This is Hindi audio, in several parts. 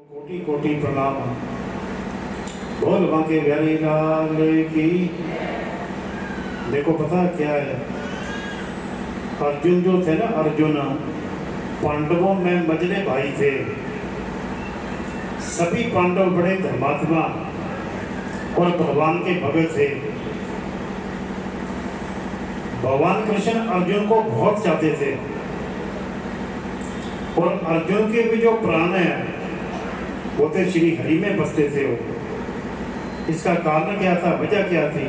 कोटि कोटि प्रणाम। बोल बांके बिहारी लाल की। देखो पता क्या है, अर्जुन जो थे ना, अर्जुन पांडवों में मजले भाई थे। सभी पांडव बड़े धर्मात्मा और भगवान के भगत थे। भगवान कृष्ण अर्जुन को बहुत चाहते थे और अर्जुन के भी जो प्राण है वो तो श्री हरि में बसते थे। वो इसका कारण क्या था, वजह क्या थी?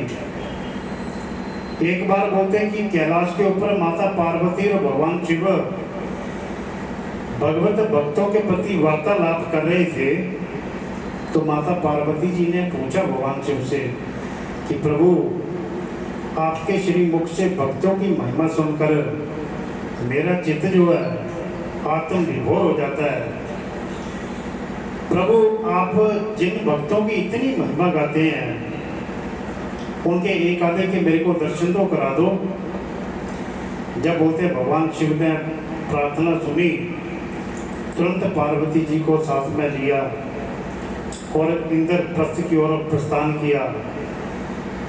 एक बार बोलते हैं कि कैलाश के ऊपर माता पार्वती और भगवान शिव भगवत भक्तों के प्रति वार्तालाप कर रहे थे। तो माता पार्वती जी ने पूछा भगवान शिव से कि प्रभु, आपके श्री मुख से भक्तों की महिमा सुनकर मेरा चित्त जो है आत्म विभोर हो जाता है। प्रभु, आप जिन भक्तों की इतनी महिमा गाते हैं उनके एक आधे के मेरे को दर्शन तो करा दो। जब बोलते भगवान शिव ने प्रार्थना सुनी, तुरंत पार्वती जी को साथ में लिया और इंद्रप्रस्थ की ओर प्रस्थान किया,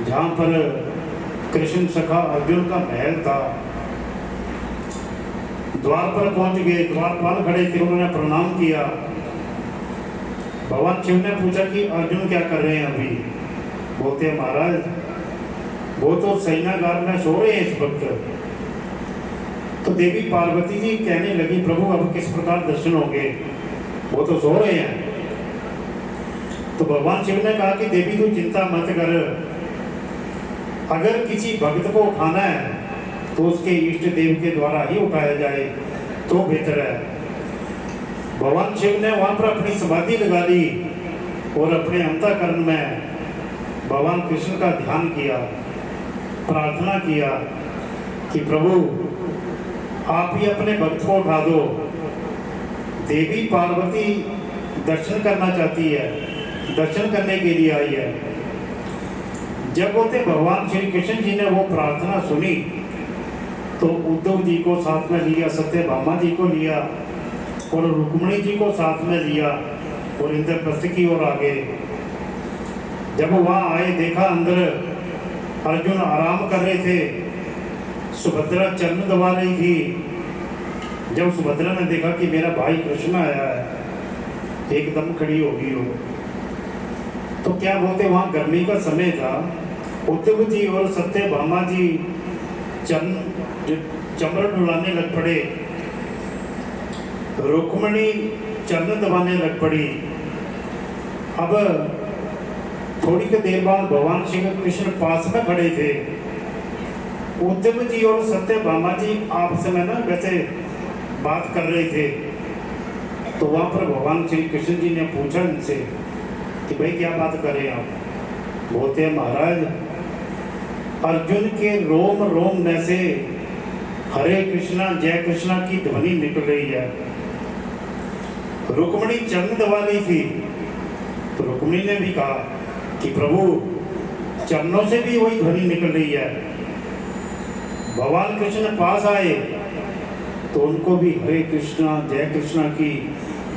जहाँ पर कृष्ण सखा अर्जुन का महल था। द्वार पर पहुंच गए, द्वारपाल खड़े थे, उन्होंने प्रणाम किया। भगवान शिव ने पूछा कि अर्जुन क्या कर रहे हैं अभी? बोलते महाराज, वो तो सैनागार में सो रहे हैं इस वक्त। तो देवी पार्वती जी कहने लगी, प्रभु अब किस प्रकार दर्शन होंगे, वो तो सो रहे हैं। तो भगवान शिव ने कहा कि देवी तू चिंता मत कर, अगर किसी भक्त को उठाना है तो उसके इष्ट देव के द्वारा ही उठाया जाए तो बेहतर है। भगवान शिव ने वहां पर अपनी समाधि लगा ली और अपने अंतःकरण में भगवान कृष्ण का ध्यान किया, प्रार्थना किया कि प्रभु आप ही अपने भक्त को उठा दो। देवी पार्वती दर्शन करना चाहती है, दर्शन करने के लिए आई है। जब बोलते भगवान श्री कृष्ण जी ने वो प्रार्थना सुनी तो उद्धव जी को साथ में लिया, सत्यभामा जी को लिया और रुक्मिणी जी को साथ में लिया और इंद्रप्रस्थ की ओर आ गए। जब वहां आए, देखा अंदर अर्जुन आराम कर रहे थे, सुभद्रा चरण दबा रही थी। जब सुभद्रा ने देखा कि मेरा भाई कृष्ण आया है, एकदम खड़ी हो गई हो। तो क्या बोलते, वहां गर्मी का समय था, उद्धव जी और सत्यभामा जी चमर डुलाने लग पड़े, रुक्मिणी चरण दबाने लग पड़ी। अब थोड़ी देर बाद भगवान श्री कृष्ण पास में खड़े थे। उद्धव जी और सत्यभामा जी आपस में ना वैसे बात कर रहे थे। तो वहां पर भगवान श्री कृष्ण जी ने पूछा इनसे कि भाई क्या बात कर रहे हैं आप? बोलते हैं महाराज, अर्जुन के रोम रोम में से हरे कृष्णा जय कृष्णा की ध्वनि निकल रही है। रुक्मिणी चरण दबा रही थी तो रुक्मिणी ने भी कहा कि प्रभु चरणों से भी वही ध्वनि निकल रही है। भगवान कृष्ण पास आए तो उनको भी हरे कृष्णा जय कृष्णा की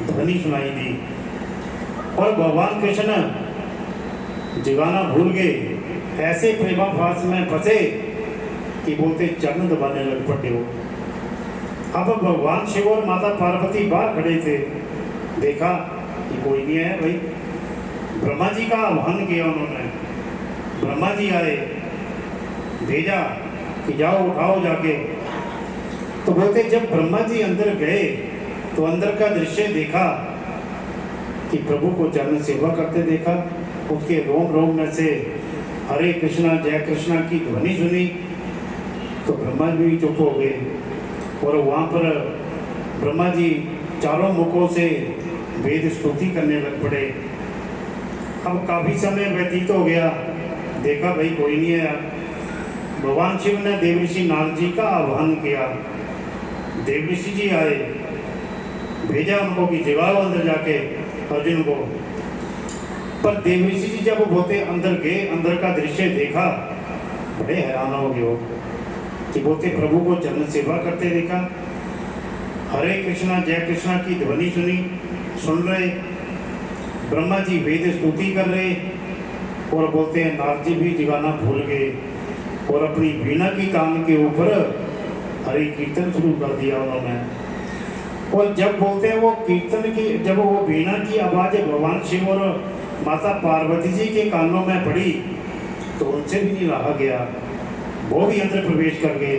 ध्वनि सुनाई दी और भगवान कृष्ण जगाना भूल गए। ऐसे प्रेमाभास में फंसे कि बोलते चरण दबाने लग पड़े हो। अब भगवान शिव और माता पार्वती बाहर खड़े थे, देखा कि कोई नहीं है। भाई ब्रह्मा जी का आह्वान किया उन्होंने, ब्रह्मा जी आए, भेजा कि जाओ उठाओ जाके। तो बोलते जब ब्रह्मा जी अंदर गए तो अंदर का दृश्य देखा कि प्रभु को चरण सेवा करते देखा। उसके रोम रोम में से हरे कृष्णा जय कृष्णा की ध्वनि सुनी तो ब्रह्मा जी भी चुप हो गए और वहाँ पर ब्रह्मा जी चारों मुखों से वेद स्तुति करने लग पड़े। अब काफी समय व्यतीत हो गया, देखा भाई कोई नहीं है। भगवान शिव ने देवऋषि नारद जी का आह्वान किया, देवऋषि जी आए, भेजा उनको कि जगाओ अंदर जाके अर्जुन को। पर देवऋषि जी जब बोलते अंदर गए, अंदर का दृश्य देखा, बड़े हैरान हो गए हो कि बोलते प्रभु को चरण सेवा करते देखा, हरे कृष्णा जय कृष्णा की ध्वनि सुनी, सुन रहे ब्रह्मा जी वेद स्तुति कर रहे और बोलते हैं नारद जी भी जगाना भूल गए और अपनी वीणा की कान के ऊपर हरि कीर्तन शुरू कर दिया उन्होंने। और जब बोलते हैं वो कीर्तन की, जब वो वीणा की आवाज़ भगवान शिव और माता पार्वती जी के कानों में पड़ी तो उनसे भी नहीं रहा गया, वो भी अंदर प्रवेश कर गए।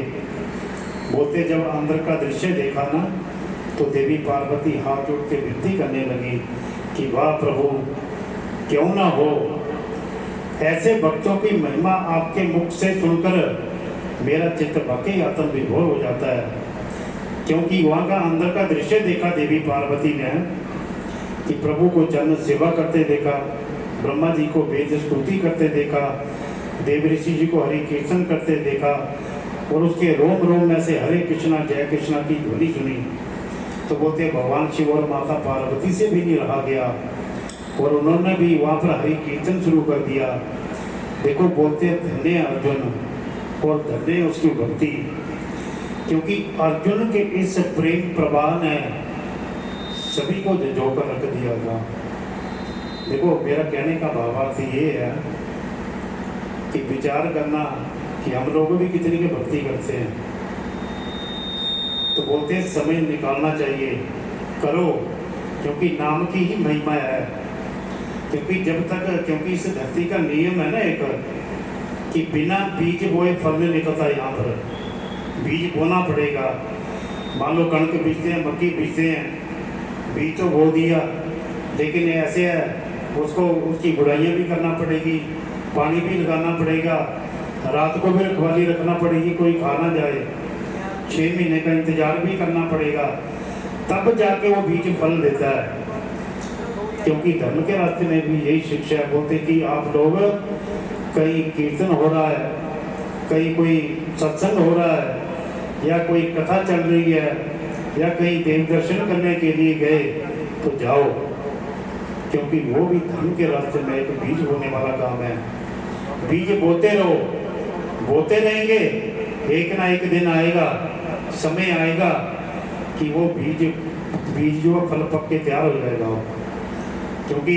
बोलते जब अंदर का दृश्य देखा ना तो देवी पार्वती हाथ जोड़ के विनती करने लगी कि वाह प्रभु, क्यों ना हो ऐसे भक्तों की महिमा आपके मुख से सुनकर मेरा चित्त वाकई आत्म विभोर हो जाता है। क्योंकि वहाँ का अंदर का दृश्य देखा देवी पार्वती ने कि प्रभु को चरण सेवा करते देखा, ब्रह्मा जी को वेद स्तुति करते देखा, देव ऋषि जी को हरि कीर्तन करते देखा और उसके रोम रोम में से हरे कृष्णा जय कृष्णा की ध्वनि सुनी। तो बोलते भगवान शिव और माता पार्वती से भी नहीं रहा गया और उन्होंने भी वहाँ पर हरि कीर्तन शुरू कर दिया। देखो बोलते धन्य अर्जुन और धन्य उसकी भक्ति, क्योंकि अर्जुन के इस प्रेम प्रवाह ने सभी को झोंकर रख दिया था। देखो मेरा कहने का भावार्थ ये है कि विचार करना कि हम लोग भी कितनी की भक्ति करते हैं, तो बोलते हैं समय निकालना चाहिए, करो, क्योंकि नाम की ही महिमा है। क्योंकि जब तक, क्योंकि इस धरती का नियम है ना एक कि बिना बीज बोए फल नहीं निकलता। यहाँ पर बीज बोना पड़ेगा। मान लो कणक बीजते हैं, मक्की बीजते हैं, बीज तो बो दिया, लेकिन ऐसे है उसको उसकी गुड़ाइयाँ भी करना पड़ेगी, पानी भी लगाना पड़ेगा, रात को भी रखवाली रखना पड़ेगी, कोई खा ना जाए, 6 महीने का इंतजार भी करना पड़ेगा, तब जाके वो बीज फल देता है। क्योंकि धर्म के रास्ते में भी यही शिक्षा है। बोलते कि आप लोग कहीं कीर्तन हो रहा है, कहीं कोई सत्संग हो रहा है या कोई कथा चल रही है या कहीं देव दर्शन करने के लिए गए तो जाओ, क्योंकि वो भी धर्म के रास्ते में एक बीज बोने वाला काम है। बीज बोते रहो, बोते रहेंगे, एक ना एक दिन आएगा, समय आएगा कि वो बीज जो फल पक के तैयार हो जाएगा। क्योंकि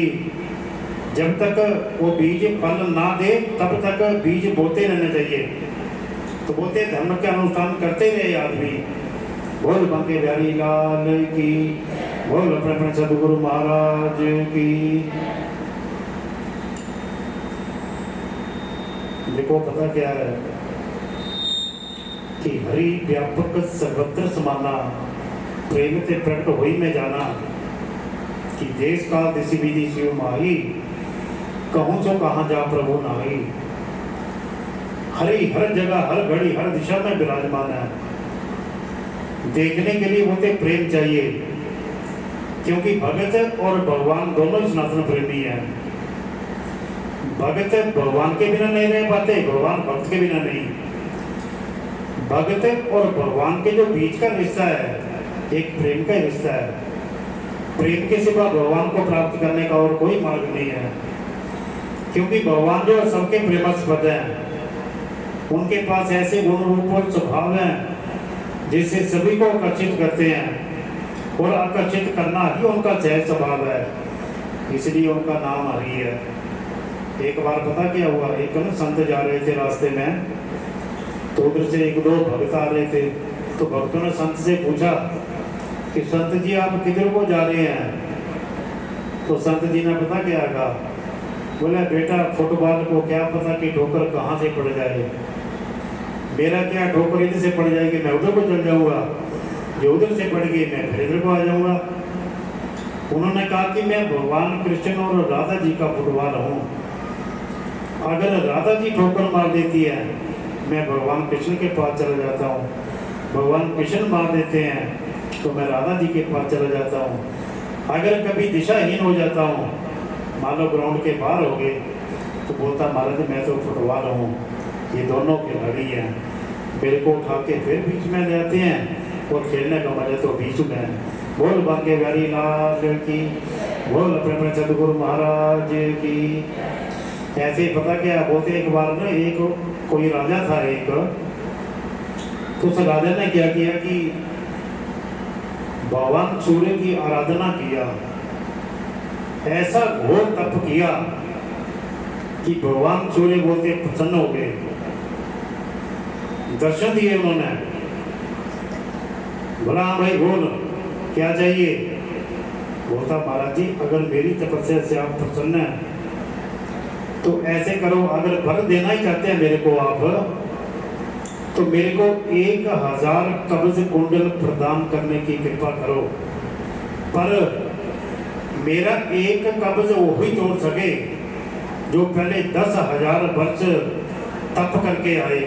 जब तक वो बीज फल ना दे तब तक बीज बोते रहना चाहिए। तो बोलते धर्म के अनुष्ठान करते रहे आदमी। बोल बांके बिहारी लाल की, बोल अपने अपने सदगुरु महाराज की। देखो पता क्या है कि हरि व्यापक सर्वत्र समाना, प्रेम से प्रकट होई में जाना कि देश का दिशि विधि शिव माही, कहूँ सो कहाँ जा प्रभु नाही। हरि हर जगह हर घड़ी हर दिशा में विराजमान है। देखने के लिए बोलते प्रेम चाहिए, क्योंकि भगत और भगवान दोनों ही सनातन प्रेमी हैं। भगत भगवान के बिना नहीं रह पाते, भगवान भक्त के बिना नहीं। भगत और भगवान के जो बीच का रिश्ता है एक प्रेम का रिश्ता है। प्रेम के सिवा भगवान को प्राप्त करने का और कोई मार्ग नहीं है। क्योंकि भगवान जो सबके प्रेमास्पद हैं, उनके पास ऐसे गुण रूप और स्वभाव हैं जिससे सभी को आकर्षित करते हैं और आकर्षित करना ही उनका सहज स्वभाव है, इसलिए उनका नाम हरि है। एक बार पता क्या हुआ, एक ना संत जा रहे थे रास्ते में, तो उधर से 1-2 भक्त आ रहे थे। तो भक्तों ने संत से पूछा कि संत जी आप किधर को जा रहे हैं? तो संत जी ने पता क्या कहा, बोले बेटा फुटबॉल को क्या पता कि ठोकर कहाँ से पड़ जाए, मेरा क्या ठोकर इधर से पड़ जाएगी मैं उधर को चल जाऊंगा, जो उधर से पड़ गई मैं फिर इधर को आ जाऊंगा। उन्होंने कहा कि मैं भगवान कृष्ण और राधा जी का फुटबॉल हूँ। अगर राधा जी ठोकर मार देती है मैं भगवान कृष्ण के पास चला जाता हूँ, भगवान कृष्ण मार देते हैं तो मैं राधा जी के पास चला जाता हूँ। अगर कभी दिशाहीन हो जाता हूँ, मान लो ग्राउंड के बाहर हो गए, तो बोलता महाराज मैं तो फुटबॉल हूँ, ये दोनों खिलाड़ी हैं, मेरे को उठा के फिर बीच में ले आते हैं और खेलने का मजा तो बीच में है। बोल बांके बिहारी लाल की, बोल अपने अपने सदगुरु महाराज की। ऐसे ही पता क्या बोलते, एक बार ना एक कोई राजा था एक, तो उस राजा ने क्या किया कि भगवान सूर्य की आराधना किया। ऐसा घोर तप किया कि भगवान सूर्य बोलते प्रसन्न हो गए, दर्शन दिए उन्होंने। बोला हाँ भाई बोल क्या चाहिए। बोलता महाराज जी अगर मेरी तपस्या से आप प्रसन्न हैं तो ऐसे करो, अगर वर देना ही चाहते हैं मेरे को आप, तो मेरे को 1000 कब्ज कुंडल प्रदान करने की कृपा करो। पर मेरा एक कब्ज वो ही तोड़ सके जो पहले 10,000 वर्ष तप करके आए।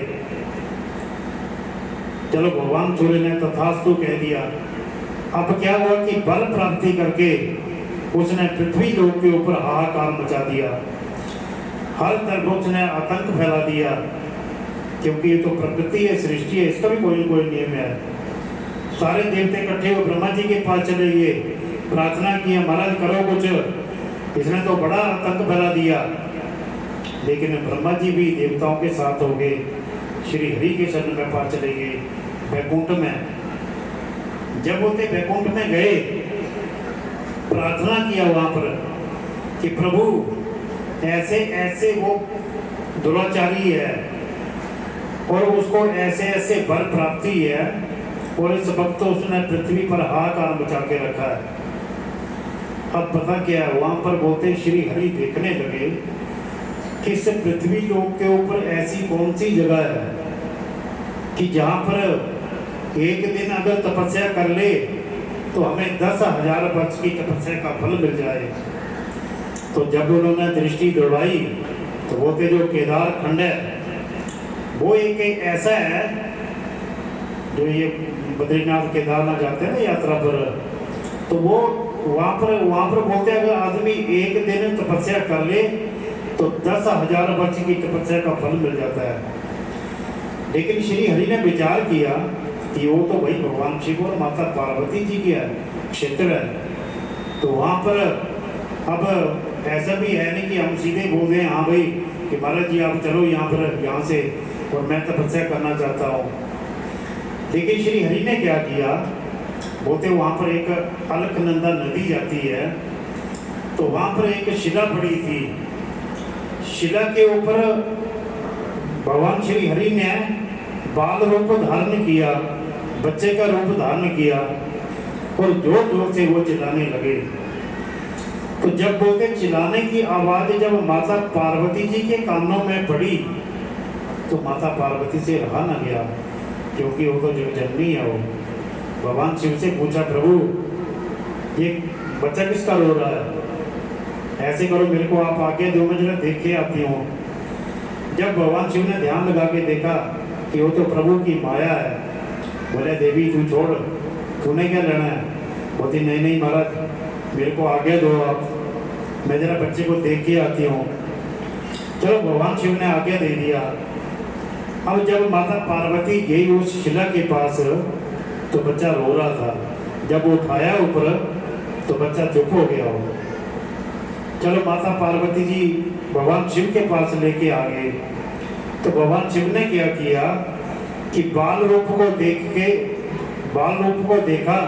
चलो भगवान सूर्य ने तथास्तु कह दिया। अब क्या हुआ कि बल प्राप्ति करके उसने पृथ्वी लोक के ऊपर हाहाकार मचा दिया, हर तरफ उसने आतंक फैला दिया, क्योंकि ये तो प्रकृति है, सृष्टि है, इसका भी कोई न कोई नियम है। सारे देवते इकट्ठे हुए ब्रह्मा जी के पास चले गए, प्रार्थना की महाराज करो कुछ, इसने तो बड़ा आतंक फैला दिया। लेकिन ब्रह्मा जी भी देवताओं के साथ हो गए, श्री हरि के शरण में पास चले गए वैकुंठ में। जब बोलते वैकुंठ में गए, प्रार्थना किया वहां पर कि प्रभु ऐसे ऐसे वो दुराचारी है और उसको ऐसे ऐसे वर प्राप्ति है, और इस वक्त तो उसने पृथ्वी पर हाहाकार मचा के रखा है। अब पता क्या है, वहां पर बोलते श्री हरि देखने लगे कि इस पृथ्वी लोक के ऊपर ऐसी कौन सी जगह है कि जहां पर एक दिन अगर तपस्या कर ले तो हमें 10,000 वर्ष की तपस्या का फल मिल जाए। तो जब उन्होंने दृष्टि दौड़ाई तो बोलते जो केदार खंड है वो एक ऐसा है, जो ये बद्रीनाथ केदारनाथ जाते हैं ना यात्रा पर, तो वो वहाँ पर बोलते हैं अगर आदमी एक दिन तपस्या कर ले तो 10,000 वर्ष की तपस्या का फल मिल जाता है। लेकिन श्री हरि ने विचार किया कि वो तो भाई भगवान शिव और माता पार्वती जी की क्षेत्र है, तो वहाँ पर अब ऐसा भी है नहीं कि हम सीधे बोल दें हाँ भाई कि महाराज जी आप चलो यहाँ से और मैं तपस्या करना चाहता हूँ। लेकिन श्री हरि ने क्या किया, बोलते वहाँ पर एक अलकनंदा नदी जाती है, तो वहाँ पर एक शिला पड़ी थी। शिला के ऊपर भगवान श्री हरि ने बाल रूप धारण किया, बच्चे का रूप धारण किया और जोर जोर से वो चिल्लाने लगे। तो जब बोलते चिल्लाने की आवाज जब माता पार्वती जी के कानों में पड़ी तो माता पार्वती से रहा ना गया, क्योंकि वो तो जगजननी है। वो भगवान शिव से पूछा प्रभु ये बच्चा किसका रो रहा है, ऐसे करो मेरे को आप आगे दो, मैं जरा देख के आती हूँ। जब भगवान शिव ने ध्यान लगा के देखा कि वो तो प्रभु की माया है, बोले देवी तू छोड़, तूने क्या लेना है। बोलती नहीं नहीं महाराज मेरे को आगे दो आप, मैं जरा बच्चे को देख के आती हूँ। चलो भगवान शिव ने आगे दे दिया। अब जब माता पार्वती गई उस शिला के पास तो बच्चा रो रहा था। जब वो उठाया ऊपर तो बच्चा चुप हो गया हो। चलो माता पार्वती जी भगवान शिव के पास लेके आ गए, तो भगवान शिव ने क्या किया कि बाल रूप को देखा,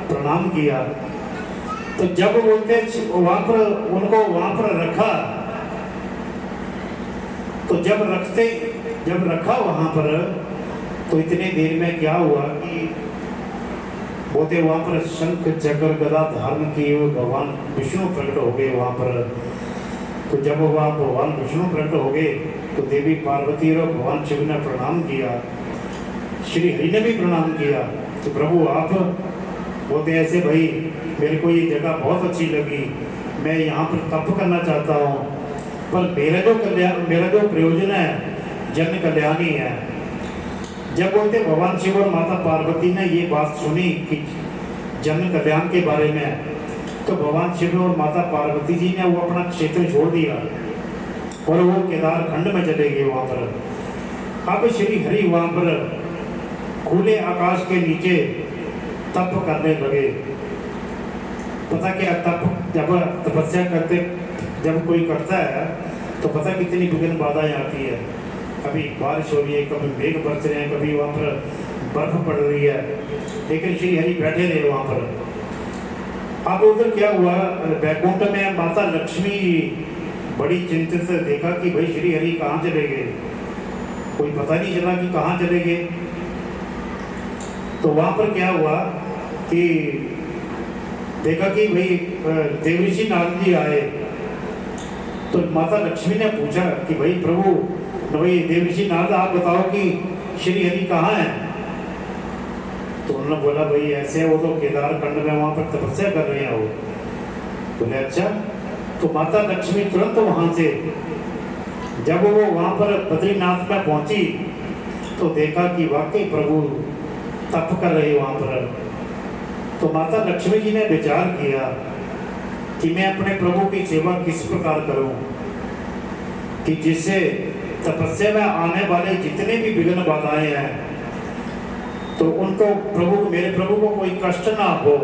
प्रणाम किया। तो जब बोलते वहां पर उनको वहां पर रखा, तो जब रखा वहां पर तो इतने देर में क्या हुआ कि बोलते वहां पर शंख चक्र गदा धारण किए हुए भगवान विष्णु प्रकट हो गए वहां पर। तो जब वह भगवान विष्णु प्रकट हो गए तो देवी पार्वती और भगवान शिव ने प्रणाम किया, श्री हरि ने भी प्रणाम किया। तो प्रभु आप बोलते ऐसे भाई मेरे को ये जगह बहुत अच्छी लगी, मैं यहाँ पर तप करना चाहता हूँ, पर मेरा जो प्रयोजन है जन कल्याणी है। जब बोलते भगवान शिव और माता पार्वती ने ये बात सुनी कि जन कल्याण के बारे में, तो भगवान शिव और माता पार्वती जी ने वो अपना क्षेत्र छोड़ दिया और वो केदार खंड में चले गए वहाँ पर। अब श्री हरि वहाँ पर खुले आकाश के नीचे तप करने लगे। पता क्या तप जब तपस्या करते जब कोई करता है तो पता कितनी विघ्न बाधाएं आती है। कभी बारिश हो रही है, कभी मेघ बरस रहे हैं, कभी वहाँ पर बर्फ पड़ रही है, लेकिन श्री हरि बैठे रहे वहाँ पर। अब उधर क्या हुआ, बैकुंठ में माता लक्ष्मी बड़ी चिंतित से देखा कि भाई श्री हरि कहाँ चले गए, कोई पता नहीं चला कि कहाँ चले गए। तो वहां पर क्या हुआ कि देखा कि भाई देवऋषि नारद जी आए। तो माता लक्ष्मी ने पूछा कि भाई प्रभु, भाई देवऋषि नारद आप बताओ कि श्री हरि कहाँ है। तो उन्होंने बोला भाई ऐसे वो तो केदार खंड में वहां पर तपस्या कर रहे हैं वो। बोले अच्छा। तो माता लक्ष्मी तुरंत वहां से जब वो वहां पर बद्रीनाथ में पहुंची तो देखा कि वाकई प्रभु तप कर रहे वहां पर। तो माता लक्ष्मी जी ने विचार किया कि मैं अपने प्रभु की सेवा किस प्रकार करूं कि जिससे तपस्या में आने वाले जितने भी विघ्न बाधाएं हैं तो उनको प्रभु, मेरे प्रभु को कोई कष्ट ना हो।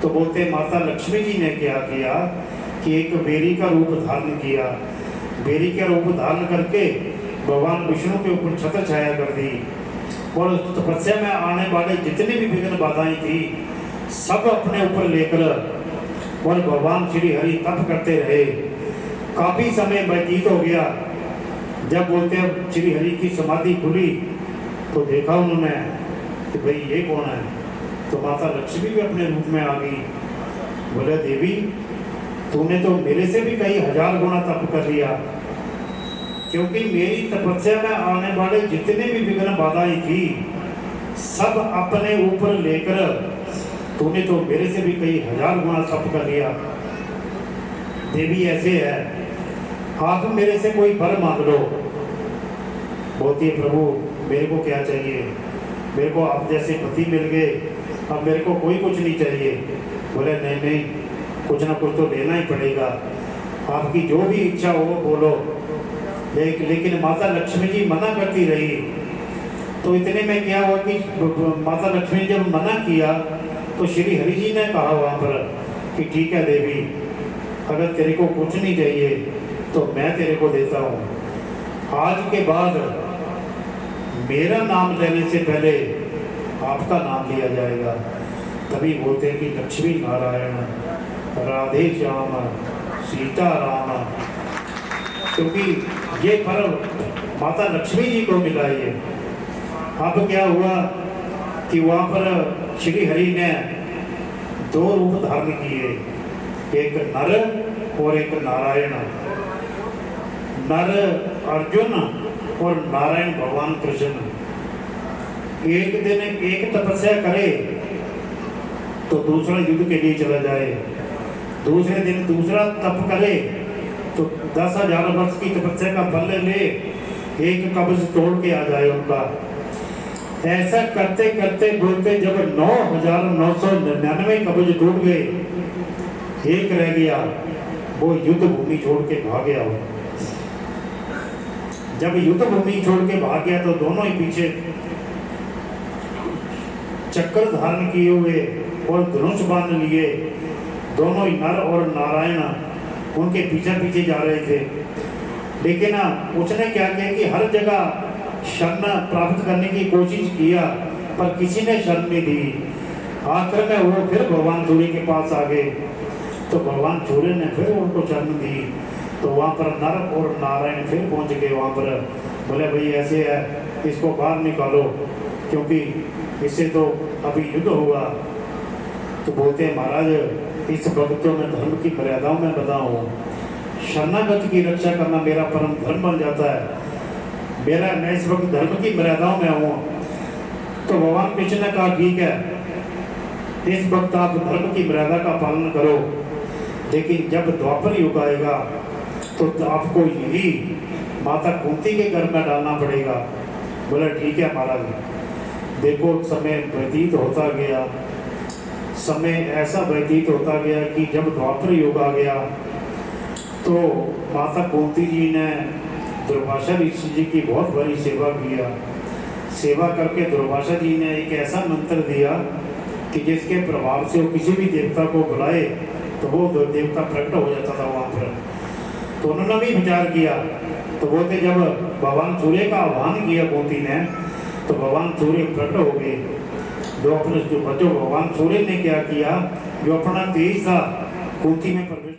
तो बोलते माता लक्ष्मी जी ने क्या किया कि एक बेरी का रूप धारण किया। बेरी का रूप धारण करके भगवान विष्णु के ऊपर छत्र छाया कर दी और तपस्या में आने वाले जितने भी विघ्न बाधाएं थी सब अपने ऊपर लेकर और भगवान श्री हरि तप करते रहे। काफी समय व्यतीत हो गया। जब बोलते हैं श्री हरि की समाधि खुली तो देखा उन्होंने कि भाई ये कौन है। तो माता लक्ष्मी भी अपने रूप में आ गई। बोले देवी तूने तो मेरे से भी कई हजार गुना तप कर लिया, क्योंकि मेरी तपस्या में आने वाले जितने भी विघ्न बाधाएं थी सब अपने ऊपर लेकर तूने तो मेरे से भी कई हजार गुना तप कर लिया। देवी ऐसे है, आप मेरे से कोई वर मांग लो। बोलती है प्रभु मेरे को क्या चाहिए, मेरे को आप जैसे पति मिल गए, अब मेरे को कोई कुछ नहीं चाहिए। बोले नहीं नहीं, कुछ ना कुछ तो लेना ही पड़ेगा, आपकी जो भी इच्छा हो बोलो। लेकिन माता लक्ष्मी जी मना करती रही। तो इतने में क्या हुआ कि माता लक्ष्मी ने जब मना किया तो श्री हरि जी ने कहा वहाँ पर कि ठीक है देवी, अगर तेरे को कुछ नहीं चाहिए तो मैं तेरे को देता हूँ। आज के बाद मेरा नाम लेने से पहले आपका नाम लिया जाएगा। तभी बोलते हैं कि लक्ष्मी नारायण राधे श्याम सीता राम, क्योंकि ये पर्व माता लक्ष्मी जी को मिला। ये अब क्या हुआ कि वहाँ पर श्री हरि ने दो रूप धारण किए, एक नर और एक नारायण। नर अर्जुन और नारायण भगवान कृष्ण। एक दिन एक तपस्या करे तो दूसरा युद्ध के लिए चला जाए, दूसरे दिन दूसरा तप करे तो 10,000 वर्ष की तपस्या का फल ले, एक कब्ज तोड़ के आ जाए उनका। ऐसा करते करते बोलते जब 9,999 कब्ज टूट गए, एक रह गया, वो युद्ध भूमि छोड़ के भाग गया। जब युद्ध भूमि छोड़ के भाग गया तो दोनों ही पीछे चक्कर धारण किए हुए और धनुष बांध लिए, दोनों ही नर और नारायण उनके पीछे पीछे जा रहे थे। लेकिन उसने क्या किया कि हर जगह शरण प्राप्त करने की कोशिश किया पर किसी ने शरण नहीं दी। आखिर में वो फिर भगवान सूर्य के पास आ गए तो भगवान सूर्य ने फिर उनको शरण दी। तो वहाँ पर नर और नारायण फिर पहुँच गए वहाँ पर। बोले भाई ऐसे है, इसको बाहर निकालो क्योंकि इससे तो अभी युद्ध होगा। तो बोलते हैं महाराज इस भक्तों में धर्म की मर्यादाओं में बता हूँ, शरणागत की रक्षा करना मेरा परम धर्म बन जाता है। मैं इस वक्त धर्म की मर्यादाओं में हूँ। तो भगवान कृष्ण ने कहा ठीक है, इस वक्त आप धर्म की मर्यादा का पालन करो, लेकिन जब द्वापर युग आएगा तो आपको यही माता कुंती के घर में डालना पड़ेगा। बोला ठीक है महाराज। देखो समय व्यतीत होता गया, समय ऐसा व्यतीत होता गया कि जब द्वापर युग आ गया तो माता कुंती जी ने दुर्वासा ऋषि जी की बहुत बड़ी सेवा किया। सेवा करके दुर्वासा जी ने एक ऐसा मंत्र दिया कि जिसके प्रभाव से वो किसी भी देवता को बुलाए तो वो देवता प्रकट हो जाता था वहाँ पर। तो उन्होंने भी विचार किया। तो बोलते जब भगवान सूर्य का आह्वान किया कुंती ने तो भगवान सूर्य प्रकट हो गए। जो अपने जो बच्चों भगवान सूर्य ने क्या किया, जो अपना तेज था कुंती में प्रवेश